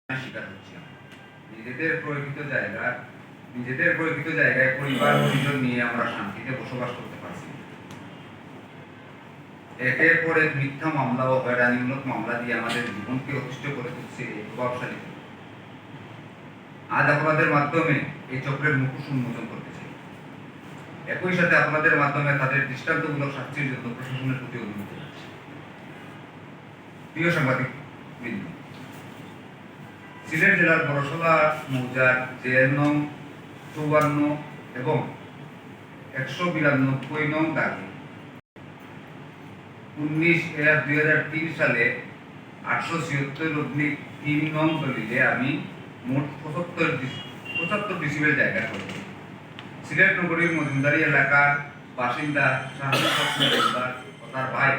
শিকার হচ্ছি। নিজেদের প্রকৃত জায়গায় পরিবার পরিজন নিয়ে আমরা শান্তিতে বসবাস করতে পারছি। একের পর এক মিথ্যা মামলা ও হয়রানিমূলক মামলা দিয়ে আমাদের জীবনকে অতিষ্ঠ করে তুলছে এই প্রভাবশালী। আজ আপনাদের মাধ্যমে এই চক্রের মুখোশ উন্মোচন করতে চাই। একই সাথে আপনাদের মাধ্যমে তাদের দৃষ্টান্তমূলক শাস্তির জন্য প্রশাসনের প্রতি অনুরোধ জানাচ্ছি। প্রিয় সাংবাদিক বৃন্দ, সিলেট জেলার বড়শোলা মৌজার জেএল নং 54 এবং 192 নং দাগে 19/1/2003 সালে 876/3 নং দলিলে আমি মোট 75 ডিসিমেল জায়গা করেছি। সিলেট নগরীর মজুমদারি এলাকার বাসিন্দা শাহানুল হক মজুমদার ও তার ভাই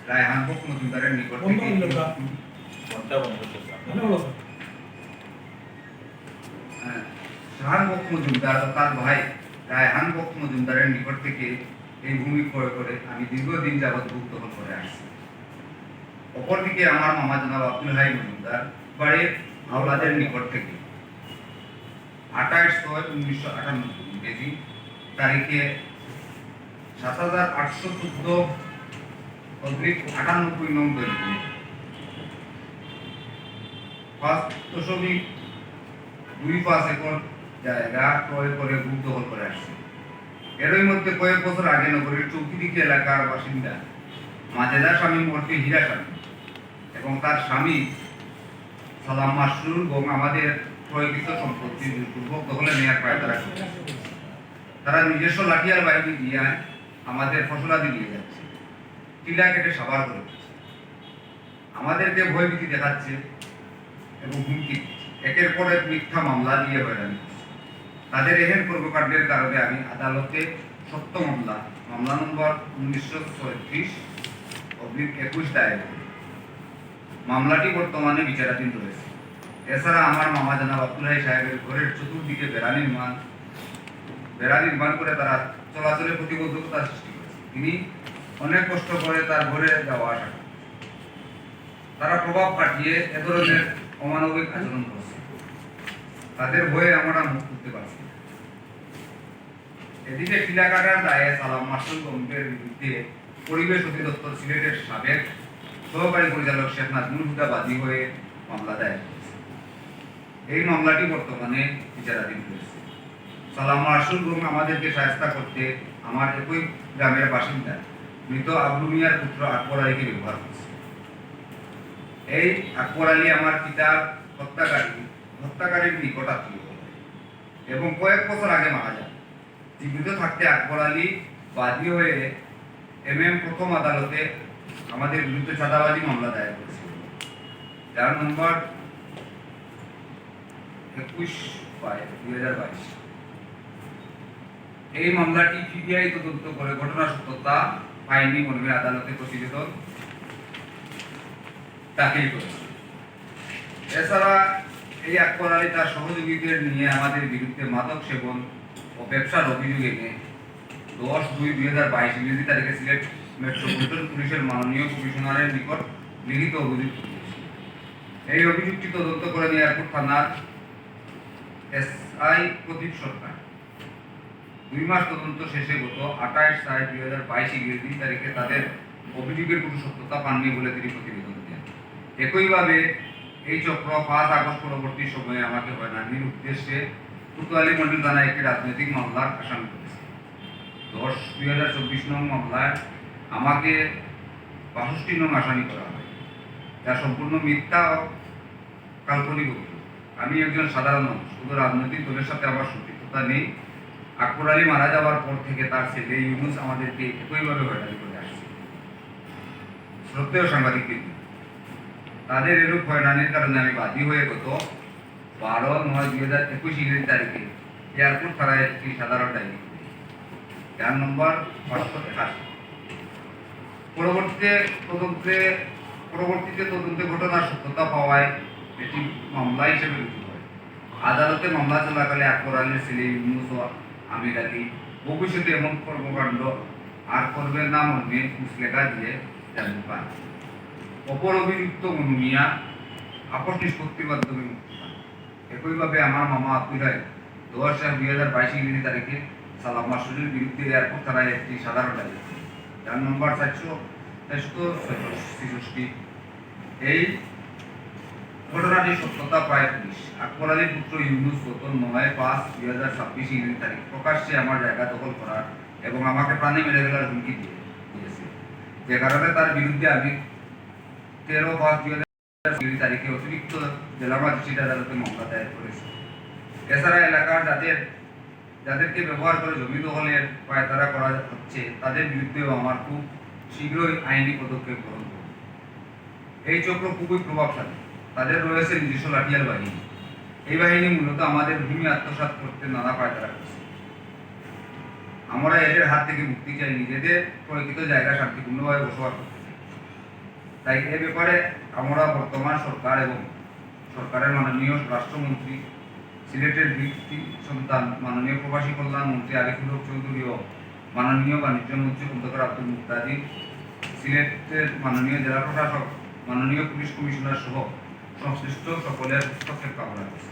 রায়হান হক মজুমদারের নিকট থেকে শাহান বক্ত মজুমদার ও তার ভাই রায়হান বক্ত মজুমদারের নিকট থেকে এই ভূমি ক্রয় করে আমি দীর্ঘদিন যাবৎ ভুক্তভোগ করে আসছি। অপরদিকে আমার মামা জনাব আব্দুল হাই মজুমদার বাড়ির আওলাদের নিকট থেকে 28/6/1998 ইংরেজি তারিখে 7814/98 নং দলিলে 5.25 একর জায়গা ক্রয় করে ভূদখল করে আসছে। এরই মধ্যে কয়েক বছর আগে নগরীর চৌকিদিকে এলাকার বাসিন্দা মাজেদা স্বামী ওরফে হীরা স্বামী এবং তার স্বামী সালাম মাসরুর এবং আমাদের ক্রয়কৃত সম্পত্তি দুর্ভোগ দখলে নেওয়ার পায়তারা করছে। তারা নিজস্ব লাঠিয়ার বাহিনী দিয়ে আমাদের ফসলাদি নিয়ে যাচ্ছে, টিলা কেটে সাবার করে দিচ্ছে, আমাদেরকে ভয়ভীতি দেখাচ্ছে এবং হুমকি দিচ্ছে। একের পর এক মিথ্যা মামলা দিয়ে হয়রানি করছে। তাদের এহেন কর্মকাণ্ডের কারণে আমি আদালতে সত্য মামলা নম্বর 1936/21 দায়ের করি। মামলাটি বর্তমানে বিচারাধীন রয়েছে। এছাড়া আমার মামা জনাব আব্দুল হাই সাহেবের ঘরের চতুর্দিকে বেড়া নির্মাণ করে তারা চলাচলে প্রতিবন্ধকতা সৃষ্টি করেছে। তিনি অনেক কষ্ট করে তার ঘরে যাওয়া আসা করেন। তারা প্রভাব খাটিয়ে এ ধরনের অমানবিক আচরণ করছে। তাদের ভয়ে আমরা মুখ খুলতে পারছি। এদিকে টিলা কাটার দায়ে সালাম মাসুদ গম্ভীরের বিরুদ্ধে পরিবেশ অধিদপ্তর সিলেটের সাবেক সহকারী পরিচালক শেখ নাজমুল হুদা বাদী হয়ে মামলা দায়ের করেছে। এই মামলাটি বর্তমানে বিচারাধীন রয়েছে। সালাম মাসুদ আমাদেরকে সাহায্য করতে আমার একই গ্রামের বাসিন্দা মৃত আবু মিয়ার পুত্র আকবর আলীকে ব্যবহার করছে। এই আকবর আলী আমার পিতার হত্যাকারীর নিকট আত্মীয় এবং কয়েক বছর আগে মারা যান। জীবিত থাকতে আকবর আলী বাদী হয়ে প্রথম আদালতে আমাদের বিরুদ্ধে চাঁদাবাজি মামলা দায়ের করেছিল, যার নম্বর 21/2022। এই মামলাটি সিবিআই তদন্ত করে ঘটনার সত্যতা পায়নি মর্মে আদালতে প্রতিবেদন দাখিল করেছে। এছাড়া এই আকবর আলী তার সহযোগীদের নিয়ে আমাদের বিরুদ্ধে মাদক সেবন ও ব্যবসার অভিযোগ এনে 10/2/2022 ইংরেজি তারিখে সিলেট মেট্রোপলিটন পুলিশের মাননীয় কমিশনারের নিকট লিখিত অভিযোগ করেছে। এই অভিযোগটি তদন্ত করে এয়ারপোর্ট থানার এসআই প্রদীপ সরকার 2 মাস তদন্ত শেষে গত 28/6/2022 ইংরেজি তারিখে তাদের অভিযোগের কোনো সত্যতা পাননি বলে তিনি প্রতিবেদন দেন। একইভাবে এই চক্র 5 আগস্ট পরবর্তী সময়ে আমাকে হয়রানির উদ্দেশ্যে কোতোয়ালি মন্ডল থানায় একটি রাজনৈতিক মামলার আসামি করেছে। 10/2024 নং মামলায় আমাকে 62 নং আসামি করা হয়, যা সম্পূর্ণ মিথ্যা ও কাল্পনিক অভিযোগ। আমি একজন সাধারণ মানুষ, কোনো রাজনৈতিক দলের সাথে আমার সম্পৃক্ততা নেই। আকবর আলী মারা যাওয়ার পর থেকে তার ছেলে ইউনুস আমাদেরকে একইভাবে হয়রানি করে আসছে। শ্রদ্ধেয় সাংবাদিকবৃন্দ, তাদের এরূপ হয়রানির কারণে আমি বাদী হয়ে গত 12/9/2021 ইংরেজি তারিখে এয়ারপোর্ট থানায় একটি সাধারণ ডায়েরি করি, যার নম্বর 581। পরবর্তীতে তদন্তে ঘটনার সত্যতা পাওয়ায় এটি মামলা হিসেবে রুজু হয়। আদালতে মামলা চলাকালে আকবর আলীর ছেলে ইউনুস ও আমির আলী ভবিষ্যতে এমন কর্মকাণ্ড আর করবেন না মর্মে মুসলেখা দিয়ে জামিন পান। অপর অভিযুক্ত মনু মিয়া আপোষ নিষ্পত্তির মাধ্যমে মুক্তি পান। একইভাবে আমার মামা আব্দুল্লাহ 10/2022 ইংরেজি তারিখে সালাম মাসুদের বিরুদ্ধে এয়ারপোর্ট থানায় একটি সাধারণ ডায়েরি করেন, যার নম্বর 463। এই ঘটনাটির সত্যতা পায় পুলিশ। আকবর আলীর পুত্র ইউনুস গত 9/5/2026 ইংরেজি তারিখ প্রকাশ্যে আমার জায়গা দখল করার এবং আমাকে প্রাণে মেরে ফেলার হুমকি দিয়েছে, যে কারণে তার বিরুদ্ধে আমি 13/5/2026 তারিখে অতিরিক্ত জেলা ম্যাজিস্ট্রেট আদালতে মামলা দায়ের করেছি। এছাড়া এলাকার যাদেরকে ব্যবহার করে জমি দখলের পায়তারা করা হচ্ছে তাদের বিরুদ্ধেও আমার খুব শীঘ্রই আইনি পদক্ষেপ গ্রহণ করব। এই চক্র খুবই প্রভাবশালী, তাদের রয়েছে নিজস্ব লাঠিয়াল বাহিনী। এই বাহিনী মূলত আমাদের ভূমি আত্মসাৎ করতে নানা পায়তারা করছে। আমরা এদের হাত থেকে মুক্তি চাই, নিজেদের প্রকৃত জায়গা শান্তিপূর্ণভাবে বসবাস করতে চাই। তাই এ ব্যাপারে আমরা বর্তমান সরকার এবং সরকারের মাননীয় রাষ্ট্রমন্ত্রী, সিলেটের বৃত্তি সন্তান মাননীয় প্রবাসী কল্যাণ মন্ত্রী আরিফুল হক চৌধুরী ও মাননীয় বাণিজ্য মন্ত্রী খন্দকার আব্দুল মুক্তাদির, সিলেটের মাননীয় জেলা প্রশাসক, মাননীয় পুলিশ কমিশনার সহ সংশ্লিষ্ট সকলের হস্তক্ষেপ কামনা করছি।